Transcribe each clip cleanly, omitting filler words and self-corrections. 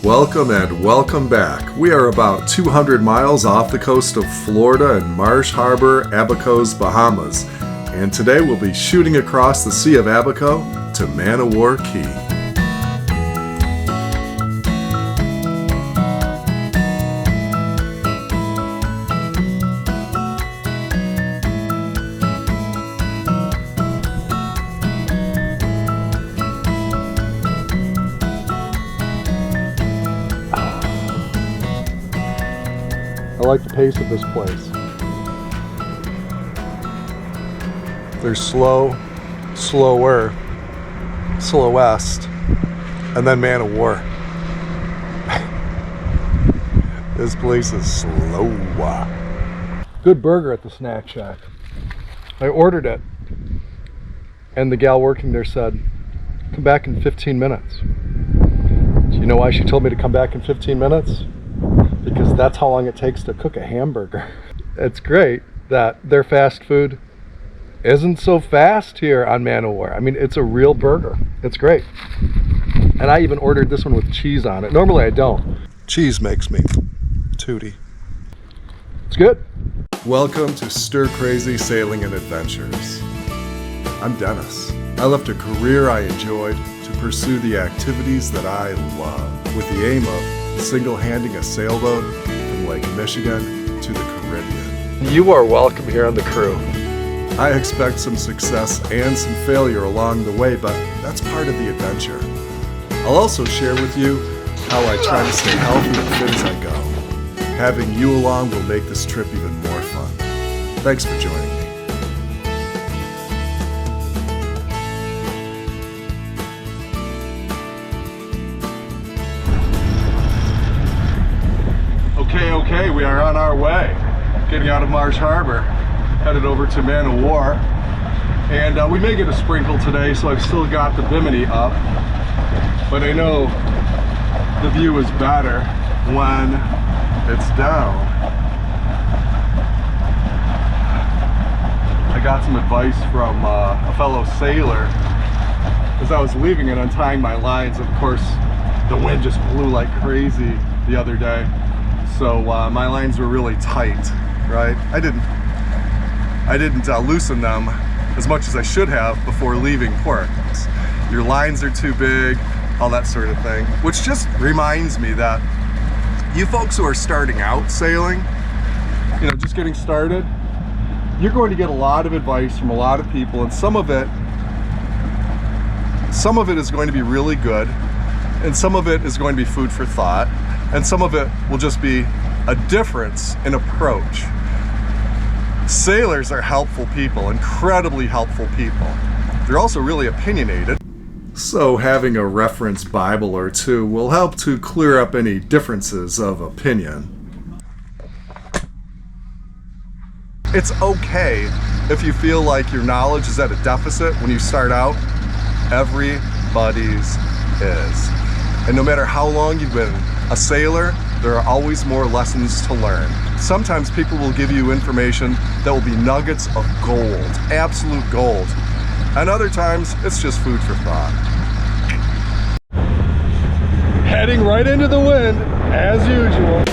Welcome and welcome back. We are about 200 miles off the coast of Florida in Marsh Harbour, Abaco's Bahamas. And today we'll be shooting across the Sea of Abaco to Man-O-War Key. I like the pace of this place. There's slower, slowest, and then Man-O-War. This place is slow. Good burger at the snack shack. I ordered it, and the gal working there said, come back in 15 minutes. Do you know why she told me to come back in 15 minutes? Because that's how long it takes to cook a hamburger. It's great that their fast food isn't so fast here on Man-O-War. I mean, it's a real burger. It's great. And I even ordered this one with cheese on it. Normally I don't. Cheese makes me tooty. It's good. Welcome to Stir Crazy Sailing and Adventures. I'm Dennis. I left a career I enjoyed to pursue the activities that I love, with the aim of single-handing a sailboat from Lake Michigan to the Caribbean. You are welcome here on the crew. I expect some success and some failure along the way, but that's part of the adventure. I'll also share with you how I try to stay healthy and fit as I go. Having you along will make this trip even more fun. Thanks for joining me. Okay, we are on our way. Getting out of Marsh Harbour, headed over to Man-O-War. And we may get a sprinkle today, so I've still got the bimini up. But I know the view is better when it's down. I got some advice from a fellow sailor as I was leaving and untying my lines. Of course, the wind just blew like crazy the other day. So my lines were really tight, right? I didn't loosen them as much as I should have before leaving port. Your lines are too big, all that sort of thing. Which just reminds me that you folks who are starting out sailing, just getting started, you're going to get a lot of advice from a lot of people, and some of it is going to be really good, and some of it is going to be food for thought. And some of it will just be a difference in approach. Sailors are helpful people, incredibly helpful people. They're also really opinionated. So having a reference Bible or two will help to clear up any differences of opinion. It's okay if you feel like your knowledge is at a deficit when you start out. Everybody's is. And no matter how long you've been a sailor, there are always more lessons to learn. Sometimes people will give you information that will be nuggets of gold, absolute gold. And other times, it's just food for thought. Heading right into the wind, as usual.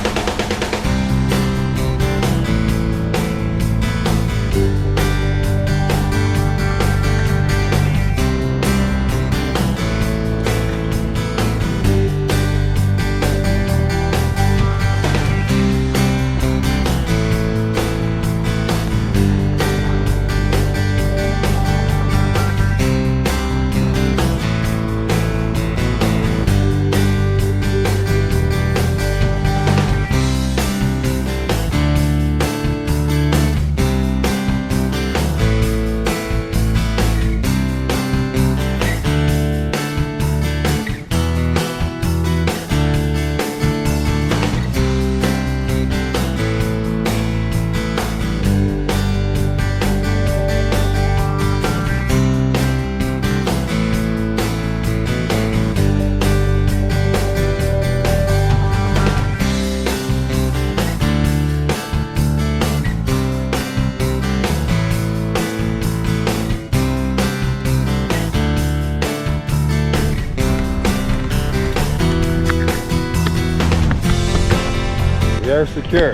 We are secure.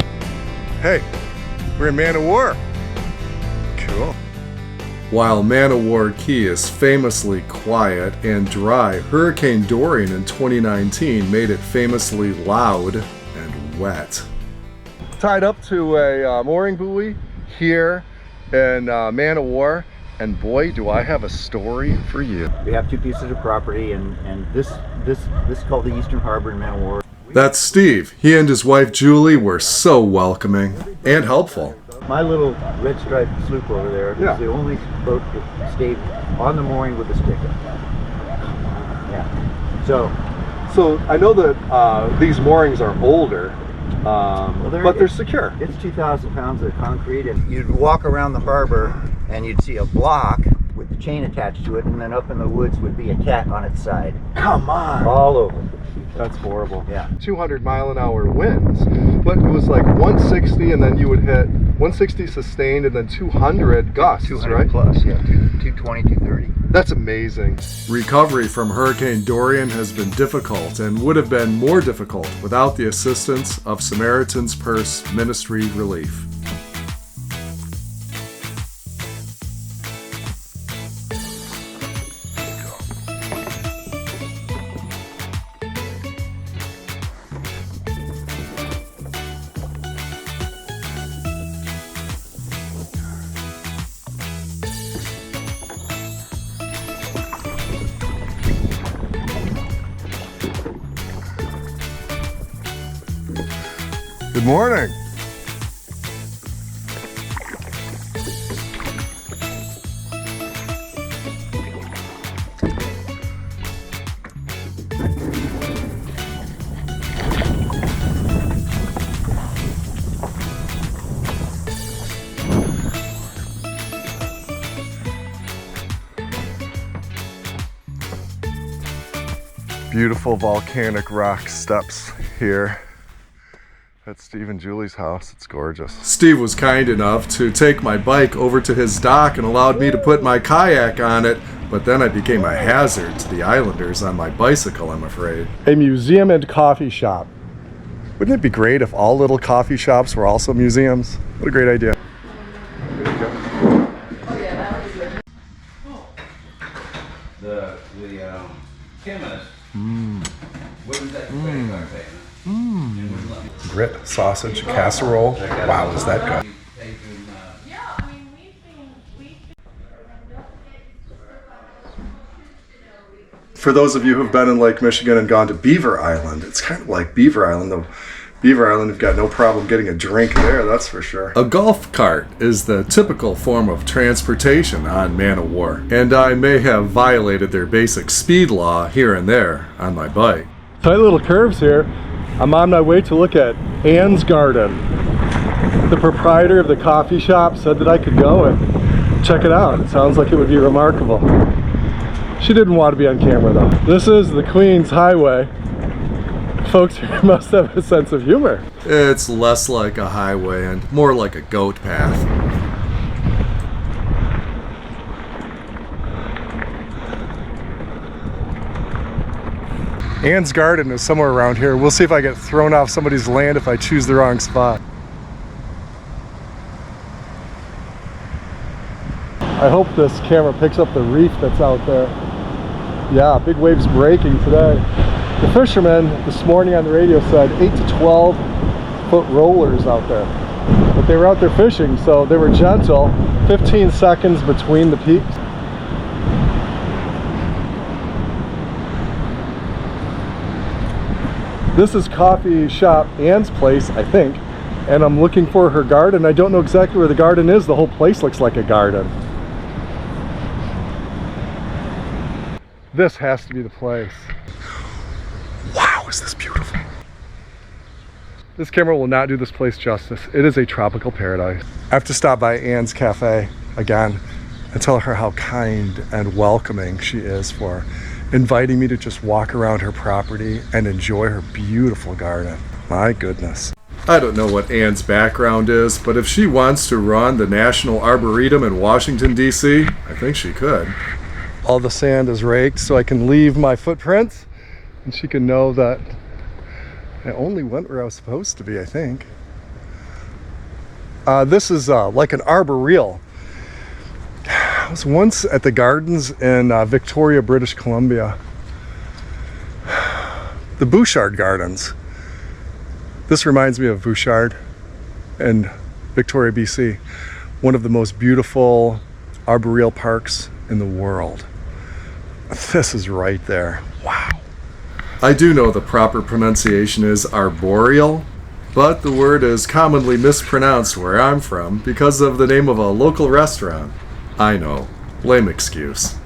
Hey, we're in Man of War. Cool. While Man of War Key is famously quiet and dry, Hurricane Dorian in 2019 made it famously loud and wet. Tied up to a mooring buoy here in Man of War, and boy, do I have a story for you. We have 2 pieces of property, and this is called the Eastern Harbor in Man of War. That's Steve. He and his wife Julie were so welcoming and helpful. My little red striped sloop over there is the only boat that stayed on the mooring with a stick. Yeah. So I know that these moorings are older, but they're secure. It's 2,000 pounds of concrete, and you'd walk around the harbor and you'd see a block with the chain attached to it, and then up in the woods would be a cat on its side. Come on! All over. That's horrible. Yeah. 200-mile-an-hour winds, but it was like 160, and then you would hit 160 sustained, and then 200 gusts, 200 right? plus, yeah, 220, 230. That's amazing. Recovery from Hurricane Dorian has been difficult and would have been more difficult without the assistance of Samaritan's Purse Ministry Relief. Good morning. Beautiful volcanic rock steps here. That's Steve and Julie's house. It's gorgeous. Steve was kind enough to take my bike over to his dock and allowed me to put my kayak on it, but then I became a hazard to the islanders on my bicycle, I'm afraid. A museum and coffee shop. Wouldn't it be great if all little coffee shops were also museums? What a great idea. There you go. The chemist wouldn't take a credit card payment. Grit, sausage, casserole. Wow, is that good? For those of you who've been in Lake Michigan and gone to Beaver Island, it's kind of like Beaver Island, though. Beaver Island, you've got no problem getting a drink there, that's for sure. A golf cart is the typical form of transportation on Man of War, and I may have violated their basic speed law here and there on my bike. Tight little curves here. I'm on my way to look at Anne's Garden. The proprietor of the coffee shop said that I could go and check it out. It sounds like it would be remarkable. She didn't want to be on camera though. This is the Queens Highway. Folks here must have a sense of humor. It's less like a highway and more like a goat path. Anne's Garden is somewhere around here. We'll see if I get thrown off somebody's land if I choose the wrong spot. I hope this camera picks up the reef that's out there. Yeah, big waves breaking today. The fishermen this morning on the radio said 8 to 12 foot rollers out there. But they were out there fishing, so they were gentle. 15 seconds between the peaks. This is coffee shop Anne's place, I think, and I'm looking for her garden. I don't know exactly where the garden is. The whole place looks like a garden. This has to be the place. Wow, is this beautiful. This camera will not do this place justice. It is a tropical paradise. I have to stop by Anne's Cafe again and tell her how kind and welcoming she is for inviting me to just walk around her property and enjoy her beautiful garden. My goodness. I don't know what Anne's background is, but if she wants to run the National Arboretum in Washington, D.C., I think she could. All the sand is raked so I can leave my footprints and she can know that I only went where I was supposed to be, I think. This is like an arboreal. I was once at the gardens in Victoria, British Columbia. The Bouchard Gardens. This reminds me of Bouchard in Victoria, BC. One of the most beautiful arboreal parks in the world. This is right there. Wow. I do know the proper pronunciation is arboreal, but the word is commonly mispronounced where I'm from because of the name of a local restaurant. I know, lame excuse.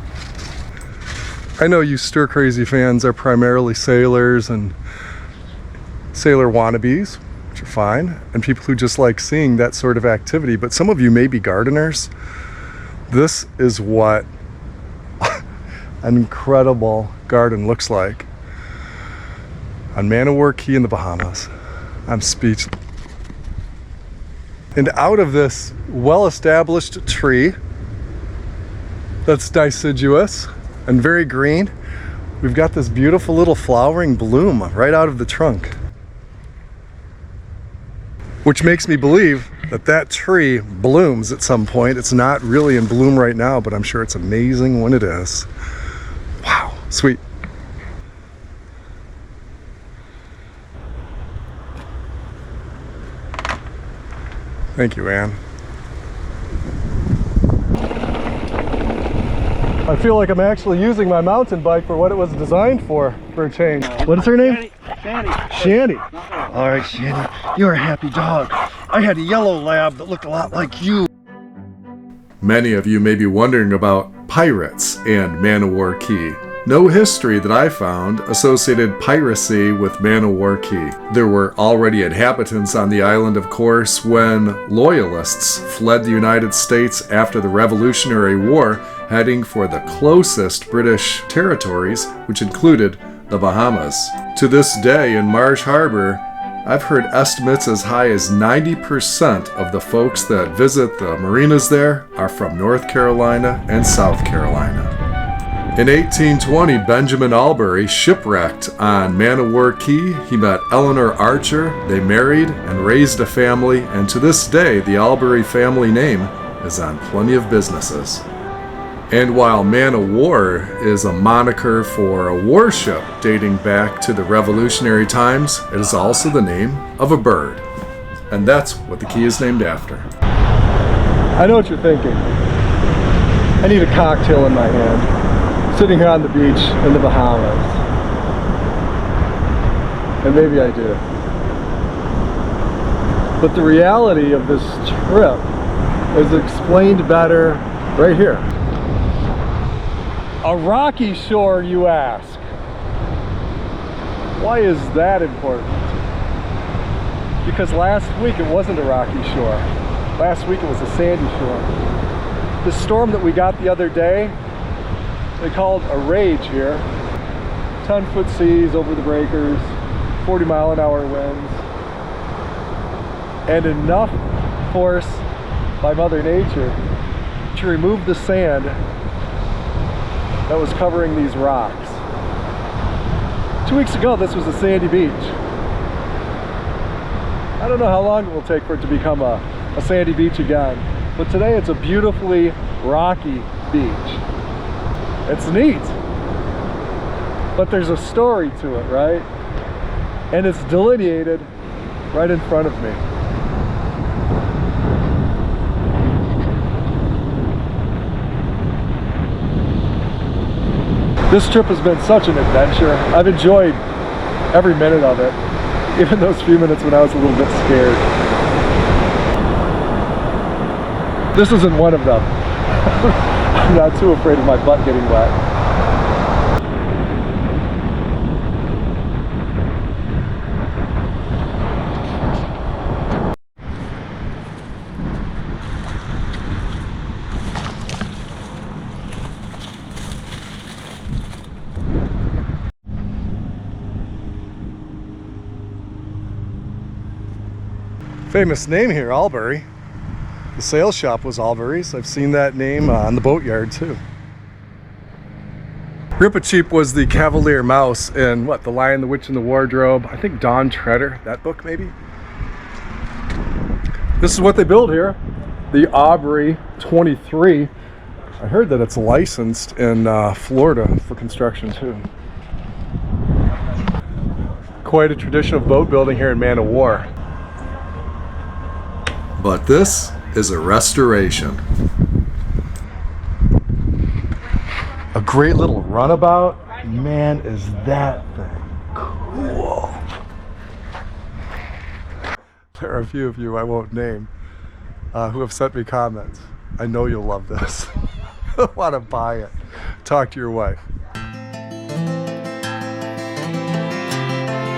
I know you stir-crazy fans are primarily sailors and sailor wannabes, which are fine, and people who just like seeing that sort of activity, but some of you may be gardeners. This is what an incredible garden looks like on Man o' War Key in the Bahamas. I'm speechless. And out of this well-established tree that's deciduous and very green, we've got this beautiful little flowering bloom right out of the trunk, which makes me believe that that tree blooms at some point. It's not really in bloom right now, but I'm sure it's amazing when it is. Wow, sweet. Thank you, Anne. I feel like I'm actually using my mountain bike for what it was designed for a change. What is her name? Shandy. Shandy. All right, Shandy, you're a happy dog. I had a yellow lab that looked a lot like you. Many of you may be wondering about pirates and Man o' War Key. No history that I found associated piracy with Man o' War Key. There were already inhabitants on the island, of course, when loyalists fled the United States after the Revolutionary War, heading for the closest British territories, which included the Bahamas. To this day in Marsh Harbour, I've heard estimates as high as 90% of the folks that visit the marinas there are from North Carolina and South Carolina. In 1820, Benjamin Albury shipwrecked on Man o' War Key. He met Eleanor Archer, they married and raised a family, and to this day the Albury family name is on plenty of businesses. And while Man o' War is a moniker for a warship dating back to the Revolutionary times, it is also the name of a bird. And that's what the key is named after. I know what you're thinking. I need a cocktail in my hand, sitting here on the beach in the Bahamas. And maybe I do. But the reality of this trip is explained better right here. A rocky shore, you ask. Why is that important? Because last week it wasn't a rocky shore. Last week it was a sandy shore. The storm that we got the other day, they called a rage here. 10-foot seas over the breakers, 40-mile-an-hour winds, and enough force by Mother Nature to remove the sand that was covering these rocks. 2 weeks ago, this was a sandy beach. I don't know how long it will take for it to become a sandy beach again, but today it's a beautifully rocky beach. It's neat, but there's a story to it, right? And it's delineated right in front of me. This trip has been such an adventure. I've enjoyed every minute of it, even those few minutes when I was a little bit scared. This isn't one of them. I'm not too afraid of my butt getting wet. Famous name here, Albury. The sail shop was Albury's. I've seen that name on the boatyard too. Rip-a-Cheep was the Cavalier Mouse in what? The Lion, the Witch, and the Wardrobe. I think Don Treader, that book maybe. This is what they build here. The Aubrey 23. I heard that it's licensed in Florida for construction too. Quite a tradition of boat building here in Man o' War. But this is a restoration. A great little runabout. Man, is that thing cool. There are a few of you I won't name who have sent me comments. I know you'll love this. I want to buy it. Talk to your wife.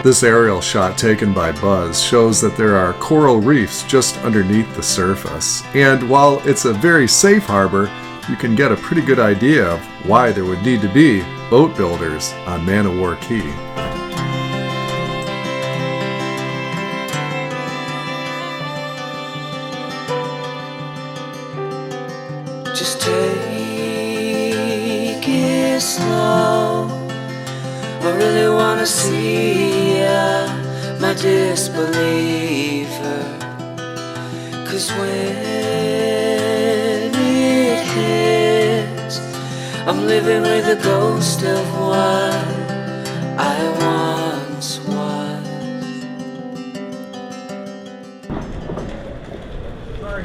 This aerial shot taken by Buzz shows that there are coral reefs just underneath the surface. And while it's a very safe harbor, you can get a pretty good idea of why there would need to be boat builders on Man o' War Key. Just take it slow. I really wanna see ya, my disbeliever. 'Cause when it hits, I'm living with the ghost of what I once was. Sorry.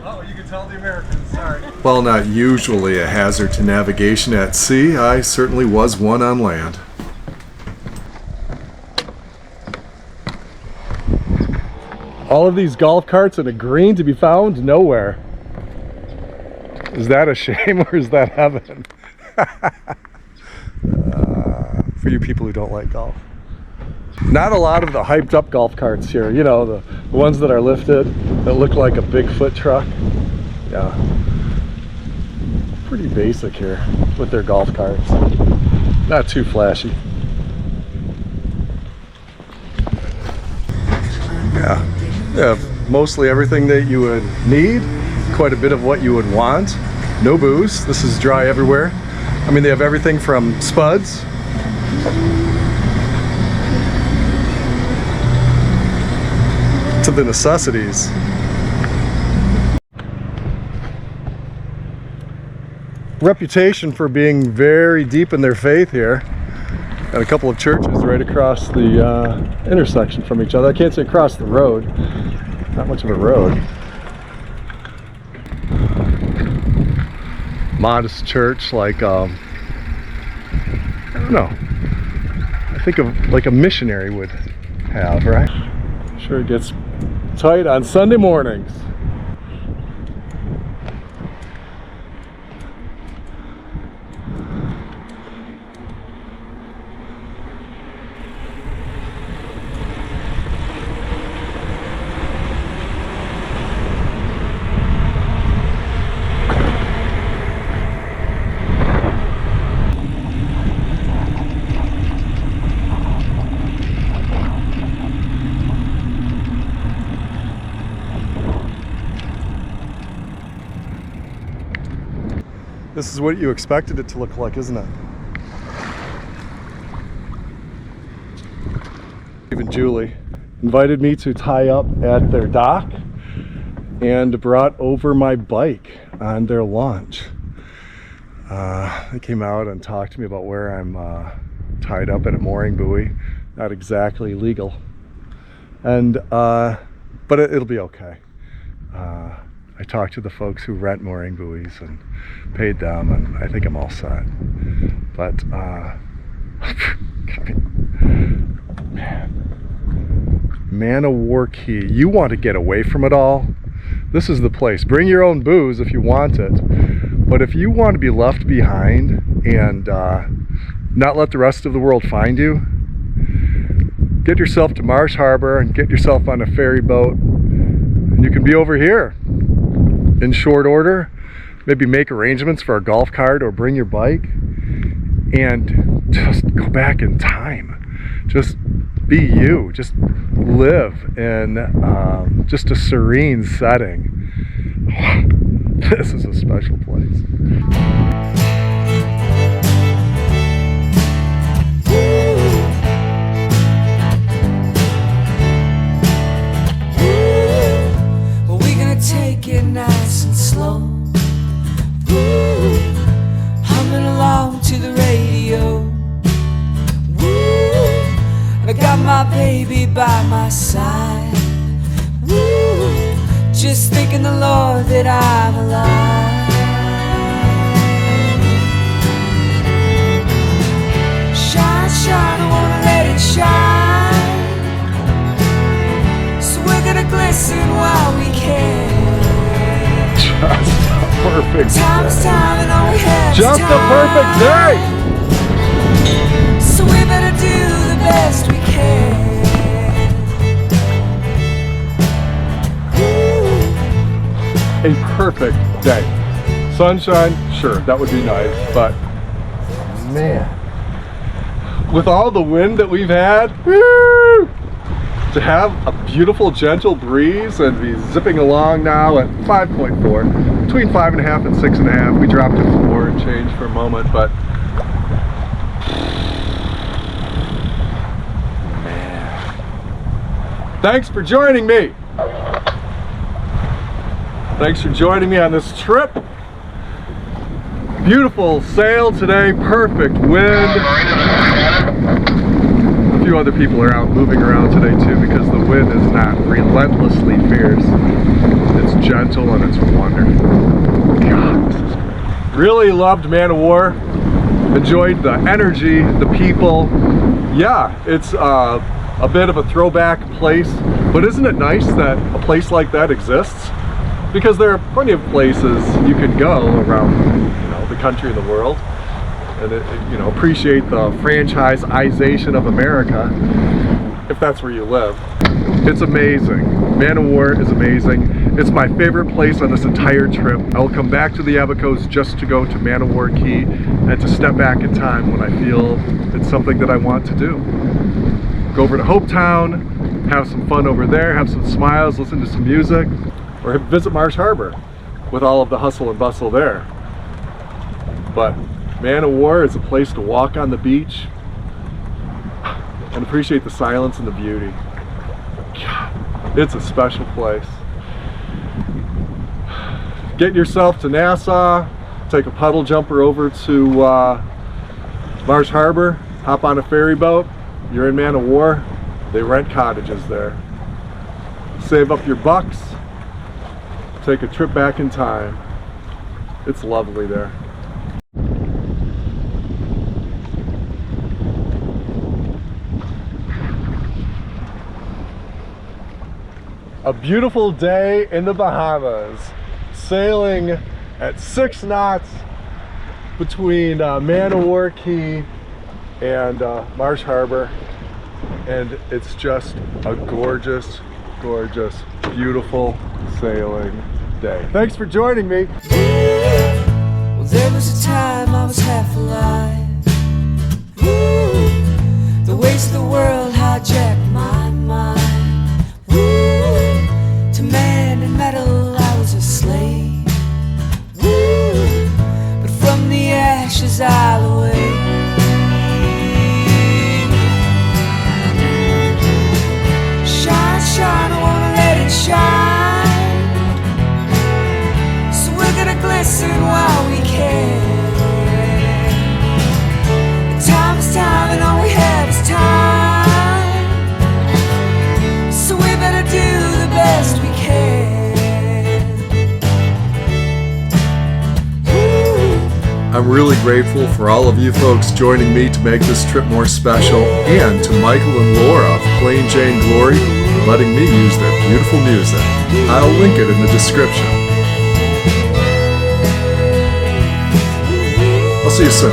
Oh, you can tell the Americans. Sorry. While not usually a hazard to navigation at sea, I certainly was one on land. All of these golf carts and a green to be found nowhere. Is that a shame or is that heaven? For you people who don't like golf. Not a lot of the hyped up golf carts here. You know, the ones that are lifted that look like a Bigfoot truck. Yeah. Pretty basic here with their golf carts. Not too flashy. Yeah. Yeah, mostly everything that you would need, quite a bit of what you would want. No booze, this is dry everywhere. I mean, they have everything from spuds to the necessities. Reputation for being very deep in their faith here. Got a couple of churches right across the intersection from each other. I can't say across the road. Not much of a road. Modest church, like I don't know. I think of like a missionary would have, right? Sure, it gets tight on Sunday mornings. This is what you expected it to look like, isn't it? Even Julie invited me to tie up at their dock and brought over my bike on their launch. They came out and talked to me about where I'm tied up at a mooring buoy. Not exactly legal, and but it'll be okay. I talked to the folks who rent mooring buoys and paid them, and I think I'm all set. But Man o' War Key, you want to get away from it all? This is the place. Bring your own booze if you want it, but if you want to be left behind and not let the rest of the world find you, get yourself to Marsh Harbour and get yourself on a ferry boat, and you can be over here in short order. Maybe make arrangements for a golf cart or bring your bike and just go back in time. Just be you. Just live in just a serene setting. This is a special place. my baby by my side. Woo, just thanking the Lord that I'm alive. Shine, shine, I wanna let it shine. So we're gonna glisten while we can. Just the perfect Time's day. time and all we have is Just the perfect day. So we better do the best we can. A perfect day. Sunshine, sure, that would be nice, but man, with all the wind that we've had, woo, to have a beautiful gentle breeze and be zipping along now at 5.4, between 5.5 and 6.5. We dropped to 4 and changed for a moment, but man, thanks for joining me. Thanks for joining me on this trip. Beautiful sail today, perfect wind. A few other people are out moving around today too because the wind is not relentlessly fierce. It's gentle and it's wonderful. God, this is great. Really loved Man of War. Enjoyed the energy, the people. Yeah, it's a bit of a throwback place, but isn't it nice that a place like that exists? Because there are plenty of places you can go around, the country and the world, and appreciate the franchisization of America, if that's where you live. It's amazing. Man of War is amazing. It's my favorite place on this entire trip. I'll come back to the Abacos just to go to Man of War Key and to step back in time when I feel it's something that I want to do. Go over to Hopetown, have some fun over there, have some smiles, listen to some music, or visit Marsh Harbour with all of the hustle and bustle there. But Man of War is a place to walk on the beach and appreciate the silence and the beauty. God, it's a special place. Get yourself to Nassau, take a puddle jumper over to Marsh Harbour, hop on a ferry boat, you're in Man of War, they rent cottages there. Save up your bucks, take a trip back in time. It's lovely there. A beautiful day in the Bahamas, sailing at 6 knots between Man of War Key and Marsh Harbour, and it's just a gorgeous, gorgeous, beautiful sailing day. Thanks for joining me. Well, there was a time I was half alive. Woo, the ways of the world hijacked my mind. Woo, to man and metal I was a slave. Woo, but from the ashes I'll awake. Shine, shine, I wanna let it shine. So we're gonna glisten while we can. Time is time and all we have is time. So we better do the best we can. I'm really grateful for all of you folks joining me to make this trip more special, and to Michael and Laura of Plain Jane Glory for letting me use their beautiful music. I'll link it in the description. I'll see you soon.